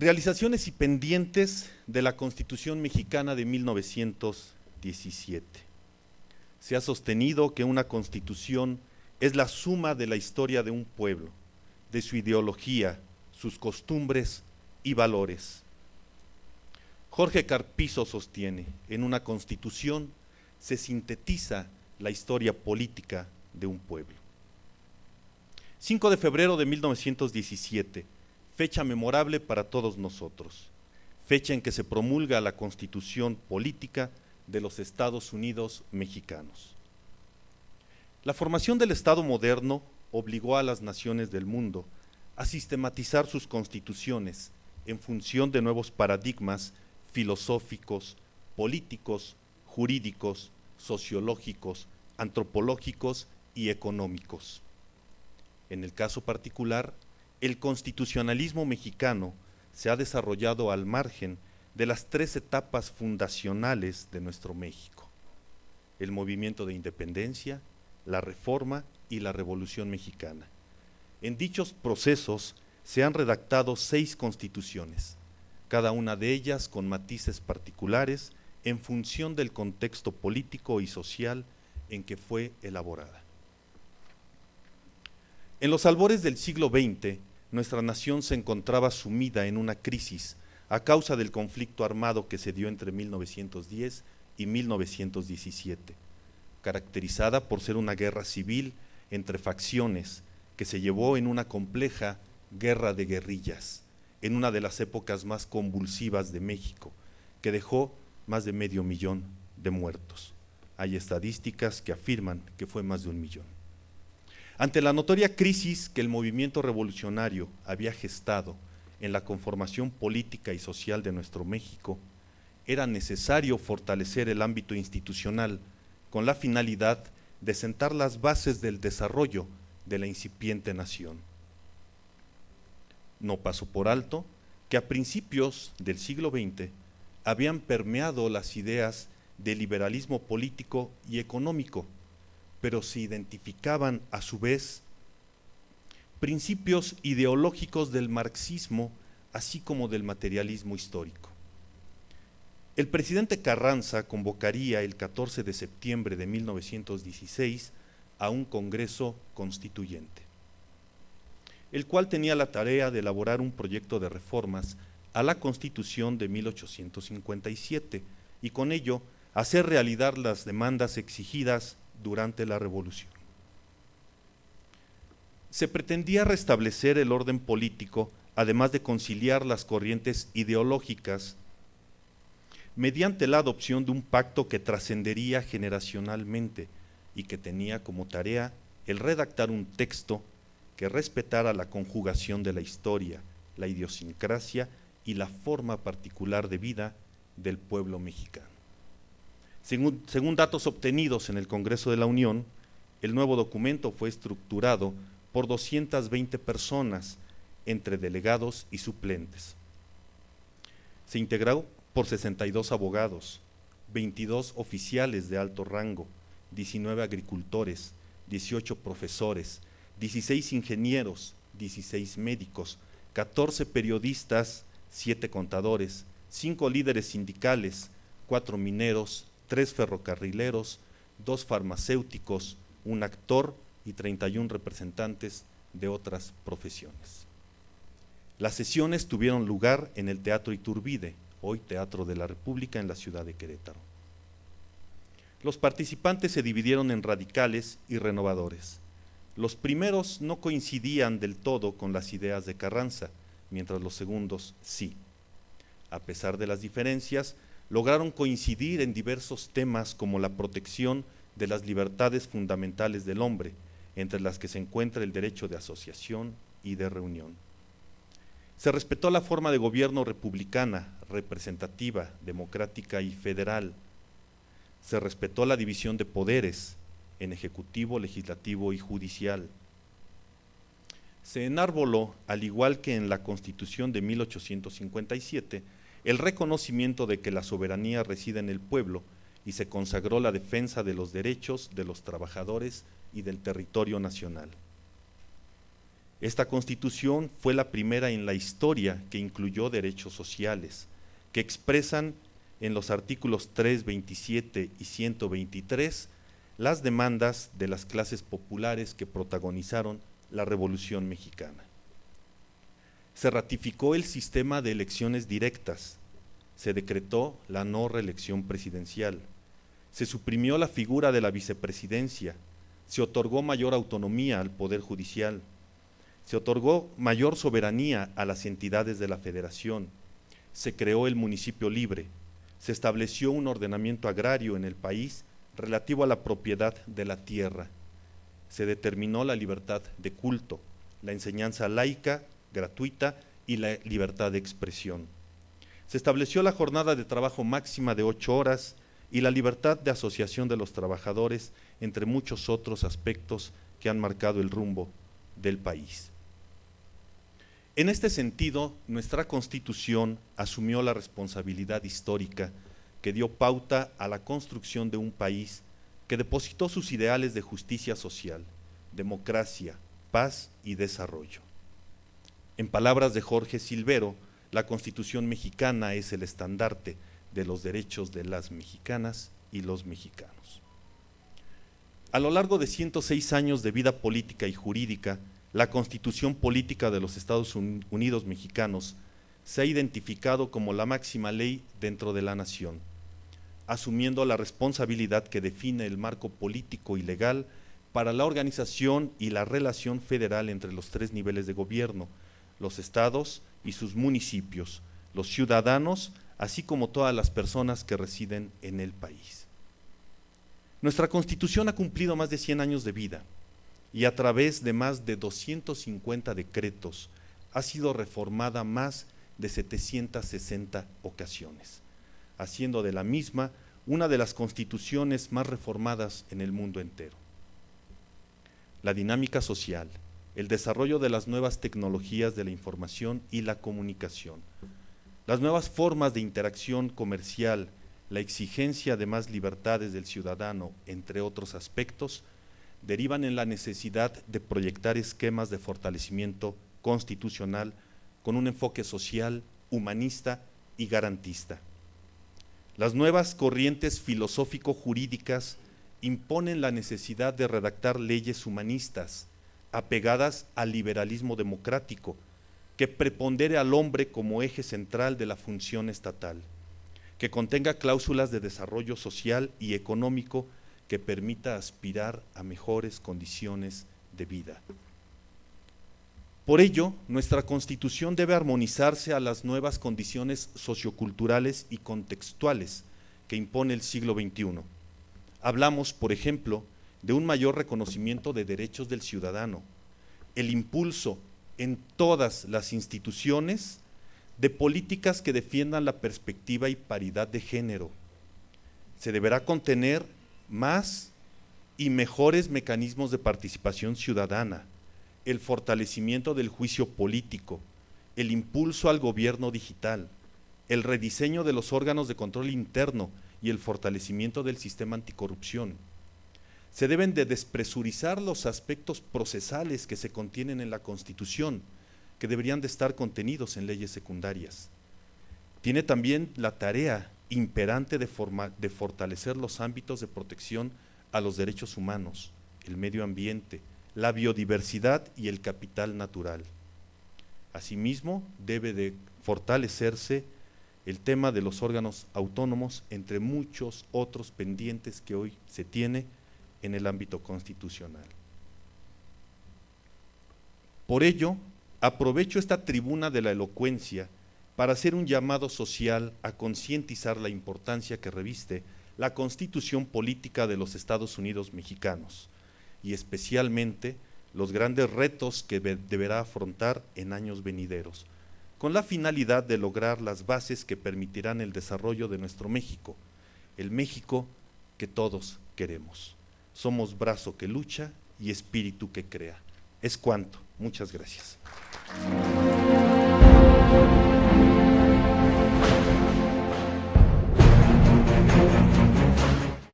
Realizaciones y pendientes de la Constitución Mexicana de 1917. Se ha sostenido que una constitución es la suma de la historia de un pueblo, de su ideología, sus costumbres y valores. Jorge Carpizo sostiene, en una constitución se sintetiza la historia política de un pueblo. 5 de febrero de 1917, fecha memorable para todos nosotros, fecha en que se promulga la Constitución Política de los Estados Unidos Mexicanos. La formación del Estado moderno obligó a las naciones del mundo a sistematizar sus constituciones en función de nuevos paradigmas filosóficos, políticos, jurídicos, sociológicos, antropológicos y económicos. En el caso particular, el constitucionalismo mexicano se ha desarrollado al margen de las 3 etapas fundacionales de nuestro México: el movimiento de independencia, la Reforma y la Revolución Mexicana. En dichos procesos se han redactado 6 constituciones, cada una de ellas con matices particulares en función del contexto político y social en que fue elaborada. En los albores del siglo XX, nuestra nación se encontraba sumida en una crisis a causa del conflicto armado que se dio entre 1910 y 1917, caracterizada por ser una guerra civil entre facciones que se llevó en una compleja guerra de guerrillas, en una de las épocas más convulsivas de México, que dejó más de 500,000 de muertos. Hay estadísticas que afirman que fue más de 1,000,000. Ante la notoria crisis que el movimiento revolucionario había gestado en la conformación política y social de nuestro México, era necesario fortalecer el ámbito institucional con la finalidad de sentar las bases del desarrollo de la incipiente nación. No pasó por alto que a principios del siglo XX habían permeado las ideas del liberalismo político y económico, pero se identificaban a su vez principios ideológicos del marxismo, así como del materialismo histórico. El presidente Carranza convocaría el 14 de septiembre de 1916 a un Congreso Constituyente, el cual tenía la tarea de elaborar un proyecto de reformas a la Constitución de 1857 y con ello hacer realidad las demandas exigidas durante la Revolución. Se pretendía restablecer el orden político, además de conciliar las corrientes ideológicas, mediante la adopción de un pacto que trascendería generacionalmente y que tenía como tarea el redactar un texto que respetara la conjugación de la historia, la idiosincrasia y la forma particular de vida del pueblo mexicano. Según datos obtenidos en el Congreso de la Unión, el nuevo documento fue estructurado por 220 personas, entre delegados y suplentes. Se integró por 62 abogados, 22 oficiales de alto rango, 19 agricultores, 18 profesores, 16 ingenieros, 16 médicos, 14 periodistas, 7 contadores, 5 líderes sindicales, 4 mineros, 3 ferrocarrileros, 2 farmacéuticos, un actor y 31 representantes de otras profesiones. Las sesiones tuvieron lugar en el Teatro Iturbide, hoy Teatro de la República, en la ciudad de Querétaro. Los participantes se dividieron en radicales y renovadores. Los primeros no coincidían del todo con las ideas de Carranza, mientras los segundos sí. A pesar de las diferencias, lograron coincidir en diversos temas como la protección de las libertades fundamentales del hombre, entre las que se encuentra el derecho de asociación y de reunión. Se respetó la forma de gobierno republicana, representativa, democrática y federal. Se respetó la división de poderes en ejecutivo, legislativo y judicial. Se enarboló, al igual que en la Constitución de 1857, el reconocimiento de que la soberanía reside en el pueblo y se consagró la defensa de los derechos de los trabajadores y del territorio nacional. Esta Constitución fue la primera en la historia que incluyó derechos sociales, que expresan en los artículos 3, 27 y 123 las demandas de las clases populares que protagonizaron la Revolución Mexicana. Se ratificó el sistema de elecciones directas, se decretó la no reelección presidencial, se suprimió la figura de la vicepresidencia, se otorgó mayor autonomía al Poder Judicial, se otorgó mayor soberanía a las entidades de la Federación, se creó el municipio libre, se estableció un ordenamiento agrario en el país relativo a la propiedad de la tierra, se determinó la libertad de culto, la enseñanza laica, gratuita y la libertad de expresión. Se estableció la jornada de trabajo máxima de 8 horas y la libertad de asociación de los trabajadores, entre muchos otros aspectos que han marcado el rumbo del país. En este sentido, nuestra Constitución asumió la responsabilidad histórica que dio pauta a la construcción de un país que depositó sus ideales de justicia social, democracia, paz y desarrollo. En palabras de Jorge Silvero, la Constitución mexicana es el estandarte de los derechos de las mexicanas y los mexicanos. A lo largo de 106 años de vida política y jurídica, la Constitución Política de los Estados Unidos Mexicanos se ha identificado como la máxima ley dentro de la nación, asumiendo la responsabilidad que define el marco político y legal para la organización y la relación federal entre los 3 niveles de gobierno, los estados y sus municipios, los ciudadanos, así como todas las personas que residen en el país. Nuestra Constitución ha cumplido más de 100 años de vida y a través de más de 250 decretos ha sido reformada más de 760 ocasiones, haciendo de la misma una de las constituciones más reformadas en el mundo entero. La dinámica social, el desarrollo de las nuevas tecnologías de la información y la comunicación, las nuevas formas de interacción comercial, la exigencia de más libertades del ciudadano, entre otros aspectos, derivan en la necesidad de proyectar esquemas de fortalecimiento constitucional con un enfoque social, humanista y garantista. Las nuevas corrientes filosófico-jurídicas imponen la necesidad de redactar leyes humanistas, apegadas al liberalismo democrático, que prepondere al hombre como eje central de la función estatal, que contenga cláusulas de desarrollo social y económico que permita aspirar a mejores condiciones de vida. Por ello, nuestra Constitución debe armonizarse a las nuevas condiciones socioculturales y contextuales que impone el siglo XXI. Hablamos, por ejemplo, de un mayor reconocimiento de derechos del ciudadano, el impulso en todas las instituciones de políticas que defiendan la perspectiva y paridad de género. Se deberá contener más y mejores mecanismos de participación ciudadana, el fortalecimiento del juicio político, el impulso al gobierno digital, el rediseño de los órganos de control interno y el fortalecimiento del sistema anticorrupción. Se deben de despresurizar los aspectos procesales que se contienen en la Constitución, que deberían de estar contenidos en leyes secundarias. Tiene también la tarea imperante de fortalecer los ámbitos de protección a los derechos humanos, el medio ambiente, la biodiversidad y el capital natural. Asimismo, debe de fortalecerse el tema de los órganos autónomos, entre muchos otros pendientes que hoy se tiene en el ámbito constitucional. Por ello, aprovecho esta tribuna de la elocuencia para hacer un llamado social a concientizar la importancia que reviste la Constitución Política de los Estados Unidos Mexicanos y especialmente los grandes retos que deberá afrontar en años venideros, con la finalidad de lograr las bases que permitirán el desarrollo de nuestro México, el México que todos queremos. Somos brazo que lucha y espíritu que crea. Es cuanto. Muchas gracias.